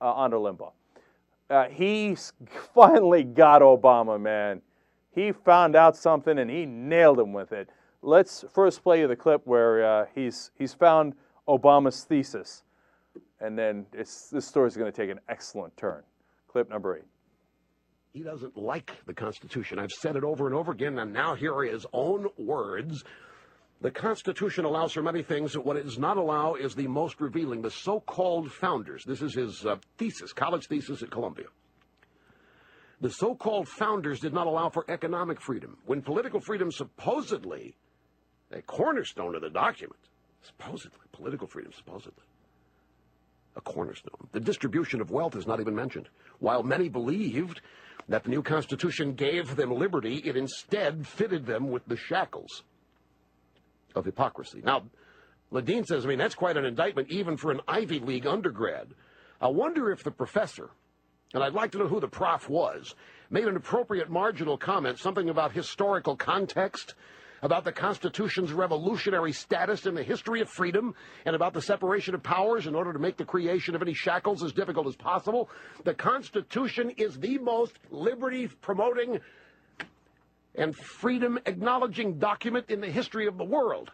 under Limbaugh. He finally got Obama, man. He found out something and he nailed him with it. Let's first play you the clip where he's found Obama's thesis, and then this story's going to take an excellent turn. Clip number 8. He doesn't like the Constitution. I've said it over and over again, and now here are his own words. The Constitution allows for many things, but what it does not allow is the most revealing, the so-called founders. This is his thesis, college thesis at Columbia. The so-called founders did not allow for economic freedom, when political freedom supposedly, a cornerstone of the document, supposedly, political freedom, supposedly, a cornerstone. The distribution of wealth is not even mentioned. While many believed that the new Constitution gave them liberty, it instead fitted them with the shackles of hypocrisy. Now, Ledeen says, that's quite an indictment even for an Ivy League undergrad. I wonder if the professor, and I'd like to know who the prof was, made an appropriate marginal comment, something about historical context, about the Constitution's revolutionary status in the history of freedom, and about the separation of powers in order to make the creation of any shackles as difficult as possible. The Constitution is the most liberty-promoting and freedom-acknowledging document in the history of the world.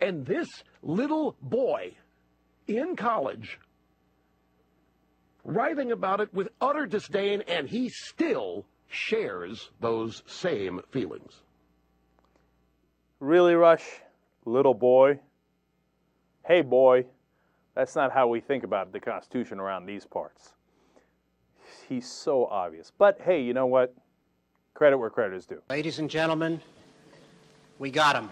And this little boy in college, writhing about it with utter disdain, and he still shares those same feelings. Really, Rush? Little boy? Hey, boy. That's not how we think about the Constitution around these parts. He's so obvious. But, hey, you know what? Credit where credit is due. Ladies and gentlemen, we got him.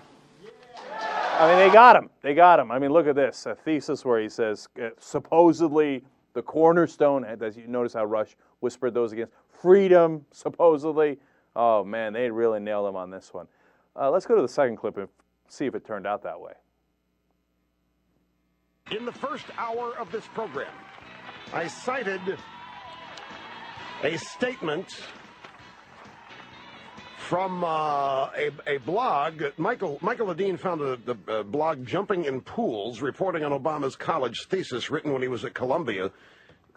They got him. They got him. Look at this. A thesis where he says, supposedly, the cornerstone, as you notice how Rush whispered those against, freedom, supposedly. Oh, man, they really nailed him on this one. Let's go to the second clip and see if it turned out that way. In the first hour of this program, I cited a statement from a blog. Michael Ledeen found the blog Jumping in Pools, reporting on Obama's college thesis written when he was at Columbia.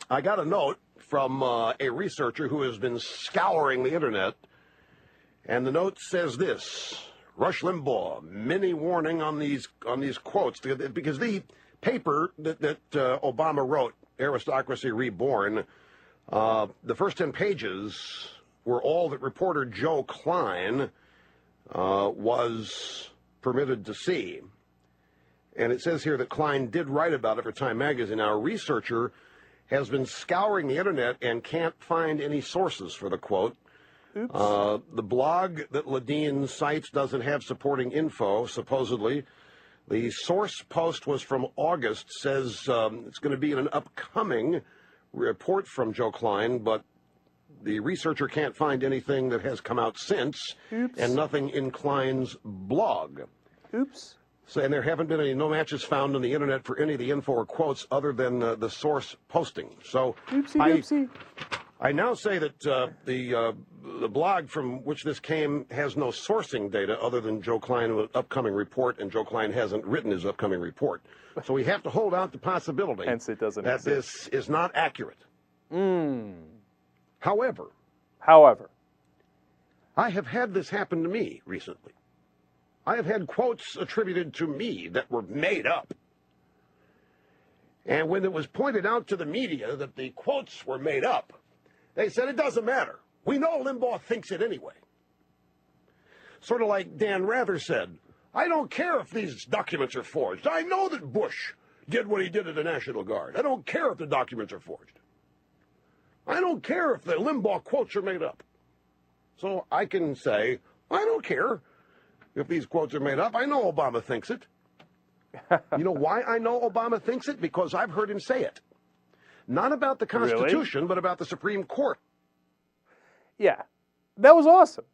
I got a note from a researcher who has been scouring the internet, and the note says this: Rush Limbaugh, mini warning on these quotes, because the paper that Obama wrote, Aristocracy Reborn, the first 10 pages were all that reporter Joe Klein was permitted to see. And it says here that Klein did write about it for Time magazine. Now, a researcher has been scouring the internet and can't find any sources for the quote. The blog that Ledeen cites doesn't have supporting info, supposedly. The source post was from August, says it's going to be in an upcoming report from Joe Klein, but the researcher can't find anything that has come out since, and nothing in Klein's blog. Oops. So, and there haven't been any no matches found on the internet for any of the info or quotes other than the source posting. So, oopsie. I now say that the blog from which this came has no sourcing data other than Joe Klein's upcoming report, and Joe Klein hasn't written his upcoming report. So we have to hold out the possibility Hence it doesn't that exist. this is not accurate. However, I have had this happen to me recently. I have had quotes attributed to me that were made up. And when it was pointed out to the media that the quotes were made up, they said, it doesn't matter. We know Limbaugh thinks it anyway. Sort of like Dan Rather said, I don't care if these documents are forged. I know that Bush did what he did to the National Guard. I don't care if the documents are forged. I don't care if the Limbaugh quotes are made up. So I can say, I don't care if these quotes are made up. I know Obama thinks it. You know why I know Obama thinks it? Because I've heard him say it. Not about the Constitution, but about the Supreme Court. Yeah, that was awesome.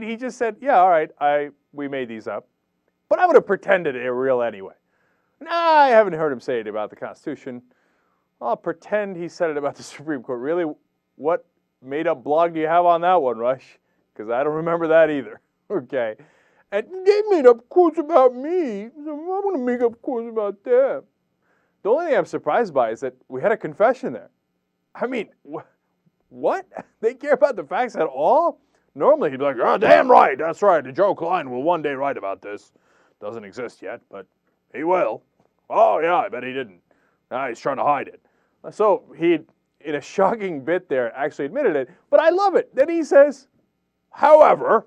He just said, yeah, all right, we made these up, but I'm going to pretend that they're real anyway. Nah, I haven't heard him say it about the Constitution. I'll pretend he said it about the Supreme Court. Really? What made-up blog do you have on that one, Rush? Because I don't remember that either. Okay. And they made up quotes about me, so I'm going to make up quotes about them. The only thing I'm surprised by is that we had a confession there. I mean, what? They care about the facts at all? Normally he'd be like, oh, damn right, that's right. Joe Klein will one day write about this. Doesn't exist yet, but he will. Oh, yeah, I bet he didn't. Now he's trying to hide it. So he, in a shocking bit there, actually admitted it. But I love it. Then he says, however,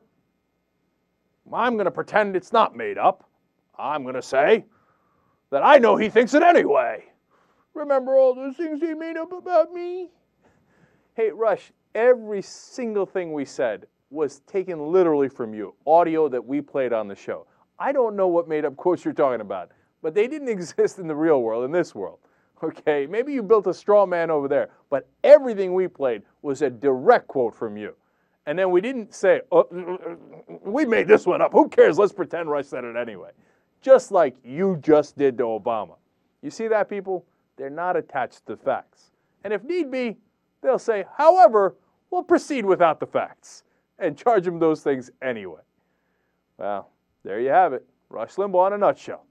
I'm going to pretend it's not made up. I'm going to say that I know he thinks it anyway. Remember all those things he made up about me? Hey, Rush, every single thing we said was taken literally from you, audio that we played on the show. I don't know what made-up quotes you're talking about, but they didn't exist in the real world, in this world. Okay, maybe you built a straw man over there, but everything we played was a direct quote from you. And then we didn't say, oh, we made this one up. Who cares? Let's pretend Rush said it anyway. Just like you just did to Obama. You see that, people? They're not attached to facts. And if need be, they'll say, however, we'll proceed without the facts and charge them those things anyway. Well, there you have it. Rush Limbaugh in a nutshell.